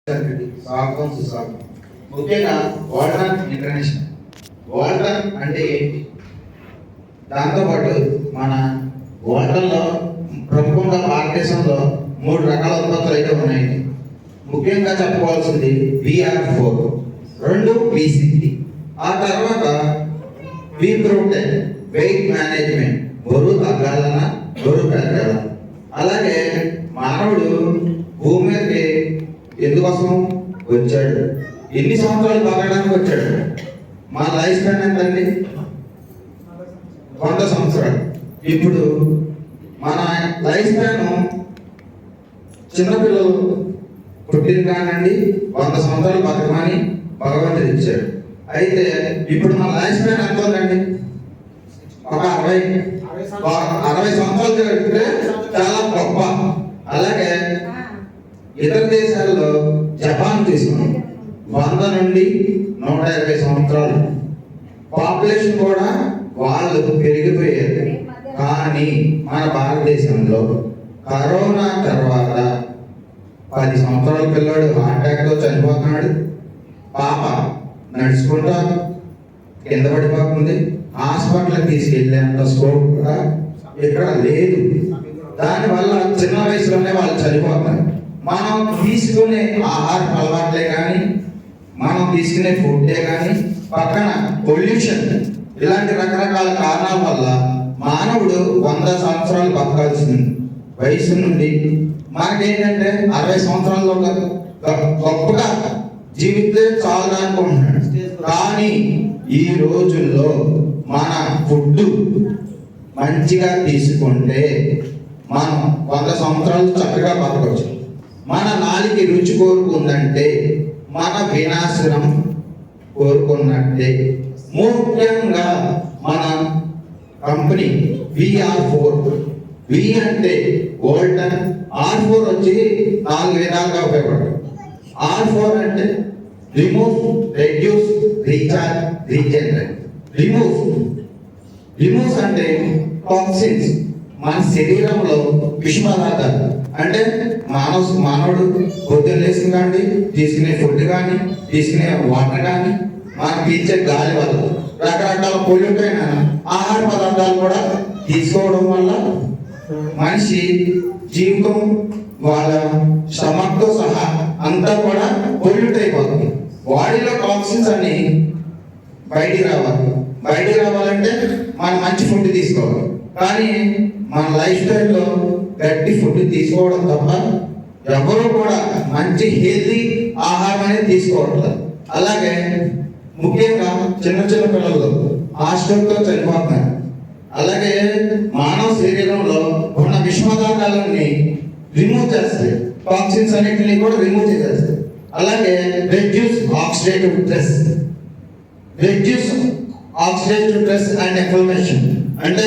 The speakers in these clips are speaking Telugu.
స్వాగతం సుస్వాగతం. ముఖ్యంగా వాల్ట్రాన్ ఇంటర్నేషనల్. వాల్ట్రాన్ అంటే ఏంటి? దాంతోపాటు మన వాల్ట్రాన్లో ప్రముఖంగా భారతదేశంలో 3 రకాల ఉత్పత్తులు అయితే ఉన్నాయి. ముఖ్యంగా చెప్పుకోవాల్సింది VR4, 2 VCT, ఆ తర్వాత V-Protein, వెయిట్ మేనేజ్మెంట్, బరువు తగ్గాలన్నా బరువు పెరగాలన్నా. అలాగే మానవుడు భూమి మీదకి ఎందుకోసం వచ్చాడు, ఎన్ని సంవత్సరాలు బతకడానికి వచ్చాడు? మన లైఫ్ స్పాన్ ఎంతండి? 100 సంవత్సరాలు. ఇప్పుడు మన లైఫ్ స్పాన్ చిన్నపిల్లలు పుట్టిన కానండి 100 సంవత్సరాలు బతకమని భగవంతుడు ఇచ్చాడు. అయితే ఇప్పుడు మన లైఫ్ స్పాన్ ఎంత ఉందండి? ఒక 60 సంవత్సరాలు జరిగితే చాలా గొప్ప. అలాగే ఇతర దేశాల్లో జపాన్ తీసుకున్నాం 100 నుండి 120 సంవత్సరాలు. పాపులేషన్ కూడా వాళ్ళు పెరిగిపోయారు. కానీ మన భారతదేశంలో కరోనా తర్వాత 10 సంవత్సరాల పిల్లాడు హార్ట్ అటాక్తో చనిపోతున్నాడు. పాప నడుచుకుంటా కింద పడిపోతుంది. హాస్పిటల్కి తీసుకెళ్ళేంత స్కోప్ కూడా ఇక్కడ లేదు. దానివల్ల చిన్న వయసులోనే వాళ్ళు చనిపోతున్నారు. మనం తీసుకునే ఆహార అలవాట్లే కానీ, మనం తీసుకునే ఫుడ్డే కానీ, పక్కన పొల్యూషన్, ఇలాంటి రకరకాల కారణాల వల్ల మానవుడు 100 సంవత్సరాలు బతకాల్సింది వయసు నుండి మనకేంటంటే 60 సంవత్సరాల్లో గొప్పగా జీవితే చాలు అనుకుంటున్నాడు. కానీ ఈ రోజుల్లో మన ఫుడ్ మంచిగా తీసుకుంటే మనం 100 సంవత్సరాలు చక్కగా బతకవచ్చు. మన నాలుగు రుచి కోరుకుందంటే మన వినాశనం కోరుకున్నట్టే. ముఖ్యంగా మన కంపెనీ VR4, V అంటే వాల్ట్రాన్, R4 వచ్చి 4 విధాలుగా ఉపయోగపడతాయి. R4 అంటే remove, reduce, recharge, regenerate. Removes అంటే టాక్సిన్స్, మన శరీరంలో విష పదార్థాలు. అంటే మానవుడు పొద్దున్న లేచిన కానీ తీసుకునే ఫుడ్ కానీ, తీసుకునే వాటర్ కానీ, మనం పీల్చే గాలి వల్ల రకరకాల పొల్యూట్ అయిన ఆహార పదార్థాలు కూడా తీసుకోవడం వల్ల మనిషి జీవితం వాళ్ళ స్టమక్తో సహా అంతా కూడా పొల్యూట్ అయిపోతుంది. బాడీలో టాక్సిన్స్ అన్ని బయటికి రావాలంటే మనం మంచి ఫుడ్ తీసుకోవాలి. కానీ మన లైఫ్ స్టైల్లో గట్టి ఫుడ్ తీసుకోవడం తప్ప ఎవరు కూడా మంచి హెల్తీ ఆహారం అనేది తీసుకోవట్లేదు. అలాగే ముఖ్యంగా చిన్న పిల్లలు హాస్టల్తో చనిపోతున్నారు. అలాగే మానవ శరీరంలో ఉన్న విష పదార్థాలన్నీ రిమూవ్ చేస్తాయి, టాక్సిన్స్ అన్నింటినీ కూడా రిమూవ్ చేసేస్తాయి. అలాగే reduce oxidative stress and inflammation అంటే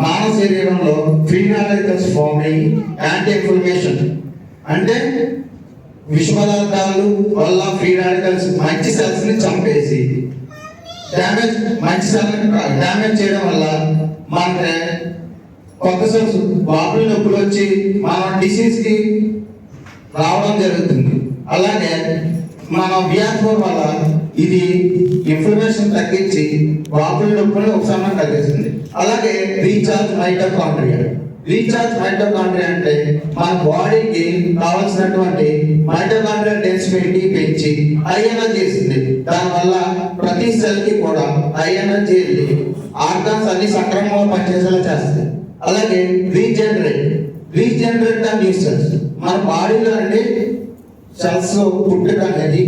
మానవ శరీరంలో ఫ్రీ రాడికల్స్ ఫామ్ అయ్యి యాంటీ ఇన్ఫ్లమేషన్ అంటే విష పదార్థాలు వల్ల ఫ్రీ రాడికల్స్ మంచి సెల్స్ ని చంపేసి డ్యామేజ్ చేయడం వల్ల మనకి కొత్త సెల్స్ బాబుల నొప్పులు వచ్చి మన డిసీజ్ కి రావడం జరుగుతుంది. అలాగే మన VR4 వల్ల ఇది ఇన్ఫ్లమేషన్ తగ్గించి బాబుల నొప్పులు ఉపశమనం కలిగిస్తుంది. అలాగే రీఛార్జ్ మైటోకాండ్రియా అంటే మన బాడీకి కావాల్సినటువంటి మైటోకాండ్రియల్ డెన్సిటీ పెంచి హై ఎనర్జీ ఇస్తుంది. దానివల్ల ప్రతి సెల్ కి కూడా హై ఎనర్జీ వెళ్ళి ఆర్గాన్స్ అన్ని సక్రమంగా పనిచేసేలా చేస్తుంది. అలాగే రీజనరేట్ ద న్యూ సెల్స్, మన బాడీలో అండి సెల్స్ పుట్టుక అనేది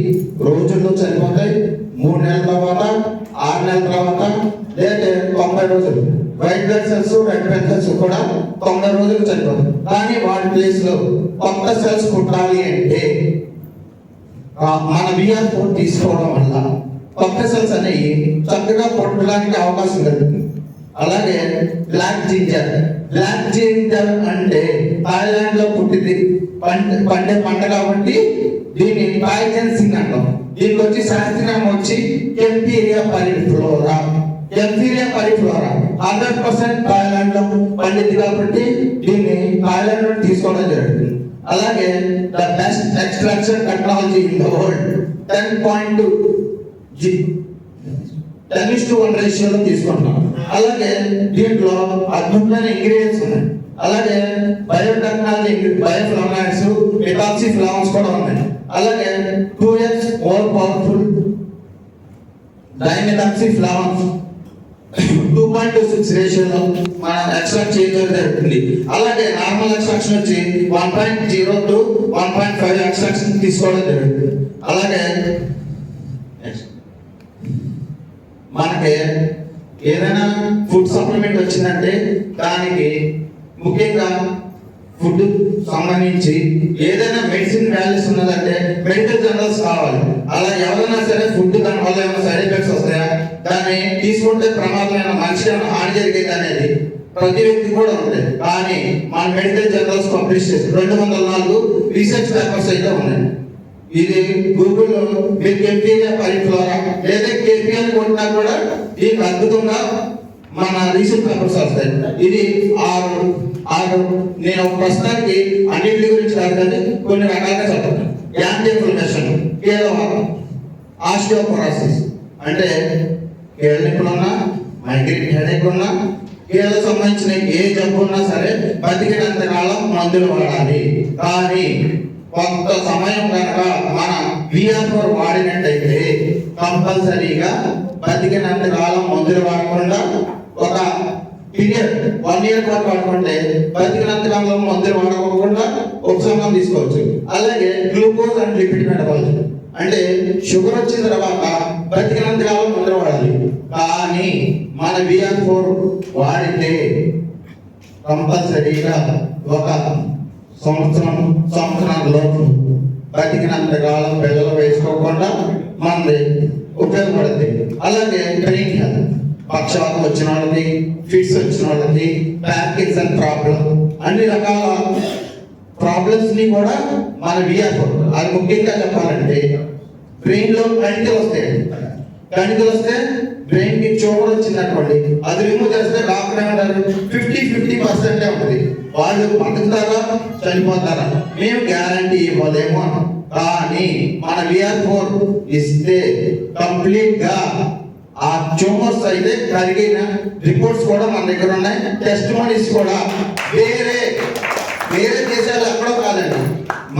రోజుల్లో చనిపోతాయి. 3 నెలల తర్వాత, 6 నెలల తర్వాత, లేదా 90 రోజులు. White blood cells, red blood cells కూడా 90 రోజులు చనిపోతాయి. కానీ వాటి ప్లేస్ లో కొత్త సెల్స్ పుట్టాలి అంటే మన VR4 తీసుకోవడం వల్ల కొత్త సెల్స్ అనేవి చక్కగా పుట్టడానికి అవకాశం కలుగుతుంది. అలాగే బ్లాక్ జింజర్ అంటే థాయిలాండ్ లో పుట్టింది పండే పంట కాబట్టి దీన్ని పాయిజన్సింగ్ అంటాం. దీనికి వచ్చి శాస్త్రీయం వచ్చి ఎంపీరియా పరిఫ్లోరా 100% థాయిలాండ్ లో పండింది కాబట్టి దీన్ని థాయిలాండ్ లో తీసుకోవడం జరుగుతుంది. అలాగే the best extraction technology in the world 10.2 10:1 రేషియోలో తీసుకుంటున్నాం. అలాగే దీంట్లో అద్భుతమైన ఇంగ్రీడియంట్స్ ఉన్నాయి. అలాగే బయోటెక్నాలజీ, బయోఫ్లవనాయిడ్స్, మెటాక్సీ ఫ్లవన్స్ కూడా ఉన్నాయి. అలాగే 2x మోర్ పవర్ఫుల్ డైమెథాక్సీ ఫ్లవన్స్ 2.26 రేషియోలో మనం ఎక్స్ట్రాక్ట్ చేయడం జరుగుతుంది. అలాగే నార్మల్ ఎక్స్ట్రాక్షన్ వచ్చి 1.0 to 1.5 ఎక్స్ట్రాక్షన్ తీసుకోవడం జరుగుతుంది. అలాగే మనకి ఏదైనా ఫుడ్ సప్లిమెంట్ వచ్చిందంటే దానికి ముఖ్యంగా ఫుడ్ సంబంధించి ఏదైనా మెడిసిన్ వాల్యూస్ ఉన్నదంటే మెడికల్ జర్నల్స్ కావాలి. అలా ఎవరైనా సరే ఫుడ్ దాని వల్ల ఏమైనా సైడ్ ఎఫెక్ట్స్ వస్తాయా, దాన్ని తీసుకుంటే ప్రమాదమైన మనిషికి ఏమైనా హాని జరిగేది అనేది ప్రతి వ్యక్తి కూడా ఉంటుంది. కానీ మన మెడికల్ జర్నల్స్ పబ్లిష్ చేసి 204 రీసెర్చ్ పేపర్స్ అయితే ఉన్నాయి. ఇది గూగుల్లో మీరు కెప్టీరియా పరిఫ్లోరా లేదా కేపీఎల్ కొట్టినా కూడా దీనికి అద్భుతంగా మన రీసెర్చ్ పేపర్స్ వస్తాయి. ఇది ఆరు నేను ప్రస్తుతానికి అన్నింటి గురించి కాదు కానీ కొన్ని రకాలుగా చెప్తాను. యాంటీ ఇన్ఫ్లమేషన్, కీళ్ళవాతం, ఆస్టియోపోరోసిస్ అంటే కీళ్ళ నొప్పులు ఉన్నా, మైగ్రేన్ హెడేక్ ఉన్నా, కీళ్ళకు సంబంధించిన ఏ జబ్బు ఉన్నా సరే బతికినంత కాలం మందులు వాడాలి. కానీ కొంత సమయం కనుక మన VR4 వాడినట్టయితే కంపల్సరీగా బతికినంత కాలం మందులు వాడకుండా ఒక పీరియడ్ 1 year పాటు వాడుకుంటే బతికినంత కాలం మందులు వాడకుండా ఉపశమనం తీసుకోవచ్చు. అలాగే గ్లూకోజ్ అండ్ లిపిడ్ మెటబాలిజం అంటే షుగర్ వచ్చిన తర్వాత బతికినంత కాలం మందులు వాడాలి. కానీ మన VR4 వాడితే కంపల్సరీగా ఒక సంవత్సరంలోపు బతికినంత కాలం పిల్లలు వేసుకోకుండా మనది ఉపయోగపడుతుంది. అలాగే బ్రెయిన్ హెల్త్, పక్షవాతం వచ్చిన వాళ్ళకి, ఫిట్స్ వచ్చిన వాళ్ళకి, పార్కిన్సన్ ప్రాబ్లం, అన్ని రకాల ప్రాబ్లమ్స్ ని కూడా మన VR4 అది ముఖ్యంగా చెప్పాలంటే బ్రెయిన్ లో కణికలు వస్తే బ్రెయిన్ కి ట్యూమర్ వచ్చిందనుకోండి, అది రిమూవ్ చేస్తే డాక్టర్ ఏమంటారు 50% ఉంటుంది. వాళ్ళు బతుకుతారా చనిపోతారా మేము గ్యారంటీ ఇవ్వలేము. కానీ మన VR4 ఇస్తే కంప్లీట్ గా ఆ ట్యూమర్స్ అయితే కరిగిన రిపోర్ట్స్ కూడా మన దగ్గర ఉన్నాయి. టెస్ట్ మనీస్ కూడా వేరే దేశాలు ఎక్కడో కాదండి,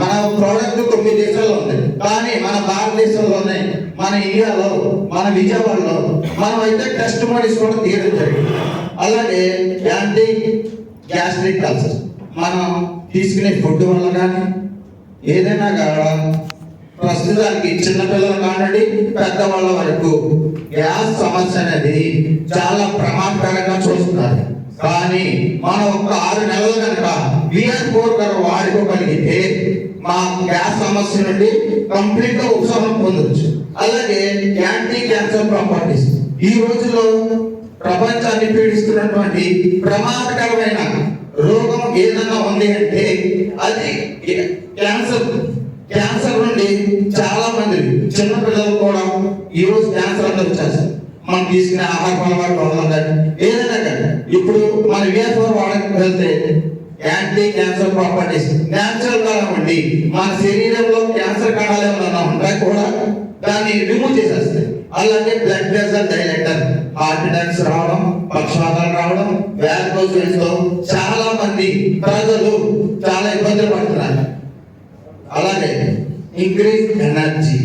మన ప్రోడక్ట్ 9 దేశాల్లో ఉంది. కానీ మన భారతదేశంలోనే, మన ఇండియాలో, మన విజయవాడలో మనం అయితే టెస్ట్ మనీస్ కూడా తీయడం జరిగింది. అలాగే యాంటీ గ్యాస్ట్రిక్ అల్సర్ మనం తీసుకునే ఫుడ్ వల్ల కానీ ఏదైనా కాదా ప్రస్తుతానికి చిన్నపిల్లలు కానివ్వండి పెద్దవాళ్ళ వరకు గ్యాస్ సమస్య అనేది చాలా ప్రమాదకరంగా చూస్తున్నారు. కానీ మనం ఒక 6 నెలలు కనుక VR4 గారు వాడుకోగలిగితే మా గ్యాస్ సమస్య నుండి కంప్లీట్ గా ఉపశమనం పొందవచ్చు. అలాగే యాంటీ క్యాన్సర్ ప్రాపర్టీస్ ఈ రోజుల్లో ప్రపంచాన్ని పీడిస్తున్నటువంటి ప్రమాదకరమైన రోగం ఏదైనా ఉంది అంటే అది క్యాన్సర్ నుండి చాలా మంది చిన్న పిల్లలు కూడా ఈ రోజు క్యాన్సర్ అనేది వచ్చేస్తారు. మనం తీసుకునే ఆహార అలవాటు వల్ల కానీ ఏదైనా కానీ ఇప్పుడు మన VR4 వాడక వెళ్తే యాంటీ క్యాన్సర్ ప్రాపర్టీస్ న్యాచురల్ గా ఉండి మన శరీరంలో క్యాన్సర్ కణాలు ఏమైనా ఉంటాయి కూడా దాన్ని రిమూవ్ చేసేస్తాయి. అలాగే blood vessel dilator, heart attacks రావడం, పక్షవాతాలు రావడం, వ్యాకోజ్ వెయిన్స్ తో చాలా మంది ప్రజలు చాలా ఇబ్బందులు పడుతున్నారు. అలాగే ఇంక్రీజ్ ఎనర్జీ,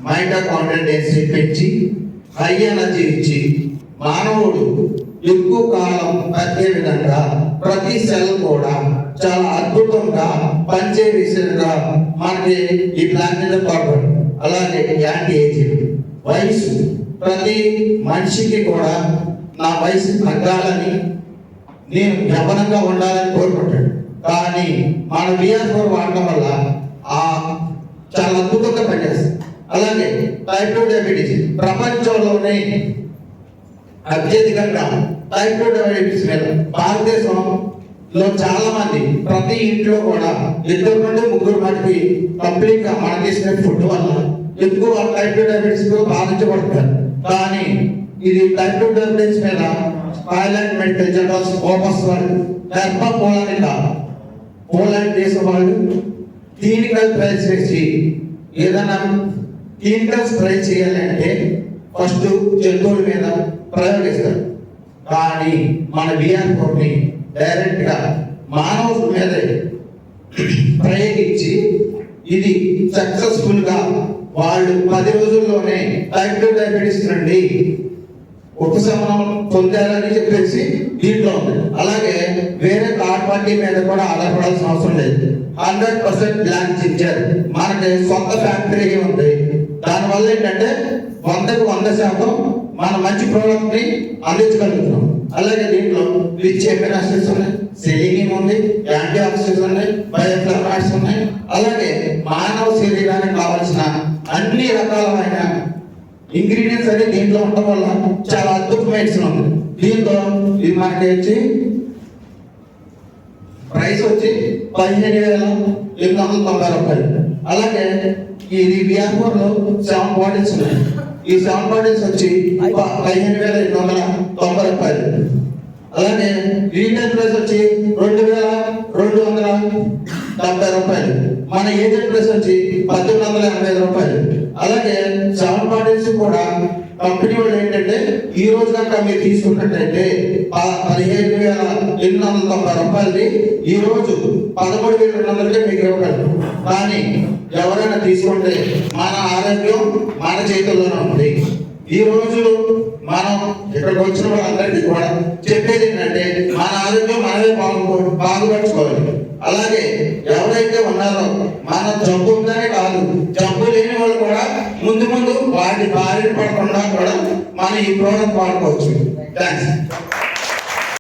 మైటోకాండ్రియల్ డెన్సిటీ పెంచి హై ఎనర్జీ ఇచ్చి మానవుడు ఎక్కువ కాలం బతికే విధంగా ప్రతి సెల్ కూడా చాలా అద్భుతంగా పనిచే విషయంగా మనకి ఈ ప్లానెట్ తోడ్పడు. అలాగే యాంటీ ఏజింగ్, వయసు ప్రతి మనిషికి కూడా నా వయసు తగ్గాలని, నేను యవ్వనంగా ఉండాలని కోరుకుంటాడు. కానీ మన VR4 వాడటం వల్ల చాలా అద్భుతంగా పనిచేస్తుంది. అలాగే టైప్ 2 డయాబెటీస్ ప్రపంచంలోనే అత్యధికంగా టైప్ 2 డయాబెటీస్ మీద భారతదేశంలో చాలా మంది ప్రతి ఇంట్లో కూడా 2 నుండి 3 మటుకి కంప్లీట్ గా మనం తీసుకునే ఫుడ్ వల్ల ఎక్కువ టైప్ 2 డయాబెటీస్ బాధించబడుతున్నారు. కానీ ఇది టైప్ 2 డయాబెటీస్ మీద థాయిలాండ్ మెడికల్ జర్నల్స్ ఓపస్ వాళ్ళు, పోలాండ్ దేశం వాళ్ళు, క్లినికల్ ట్రయల్స్ చేసి ఏదైనా క్లినికల్ ట్రై చేయాలంటే ఫస్ట్ జంతువుల మీద ప్రయోగిస్తారు. కానీ మన బిఆర్4ని డైరెక్ట్గా మానవుల మీద ప్రయోగించి ఇది సక్సెస్ఫుల్గా వాళ్ళు 10 రోజుల్లోనే టైప్ 2 డయాబెటీస్ నుండి ఉపశమనం పొందారని చెప్పేసి దీంట్లో ఉంది. అలాగే వేరే థర్డ్ పార్టీ మీద కూడా ఆధారపడాల్సిన అవసరం లేదు. 100% బ్లాంక్ ఇచ్చారు. మనకి సొంత ఫ్యాక్టరీ ఉంది. దానివల్ల ఏంటంటే 100కు 100% మన మంచి ప్రోడక్ట్ ని అందించగలుగుతున్నాం. అలాగే దీంట్లో రిచ్ ఎమినో యాసిడ్స్ ఉన్నాయి, సెలీనియం ఉంది, యాంటీ ఆక్సిడెంట్స్ ఉన్నాయి, బయోఫ్లవాయిడ్స్ ఉన్నాయి. అలాగే మానవ శరీరానికి కావాల్సిన అన్ని రకాలైన ఇంగ్రీడియంట్స్ అనేది దీంట్లో ఉండడం వల్ల చాలా అద్భుత మెడిసిన్ ఉంది. దీంతో ఇది మనకి వచ్చి ప్రైస్ వచ్చి 15,890 రూపాయలు. అలాగే ఇది బిఆర్4లో 7 బాటిల్స్ ఉన్నాయి. ఈ 7 బాటిల్స్ వచ్చి 15,890 రూపాయలు. అలాగే రీటైల్ ప్రైస్ వచ్చి 2,270 రూపాయలు. మన ఏజెంట్ ప్రైస్ వచ్చి 1,885 రూపాయలు. అలాగే 7 బాటిల్స్ కూడా కంపెనీ వాళ్ళు ఏంటంటే ఈ రోజు కనుక మీరు తీసుకున్నట్టయితే 15,890 రూపాయలది ఈ రోజు 13,200కే మీకు ఇవ్వగలరు. కానీ ఎవరైనా తీసుకుంటే మన ఆరోగ్యం మన చేతుల్లోనే ఉంది. ఈ రోజు మనం ఇక్కడికి వచ్చిన వాళ్ళందరికీ కూడా చెప్పేది ఏంటంటే మన ఆరోగ్యం మనమే బాగుపరచుకోవాలి. అలాగే ఎవరైతే ఉన్నారో మన జబ్బు ఉందనే కాదు, జబ్బు లేని వాళ్ళు కూడా ముందు వాటి బారిన పడకుండా కూడా మనం ఈ ప్రోడక్ట్ వాడుకోవచ్చు. థ్యాంక్స్.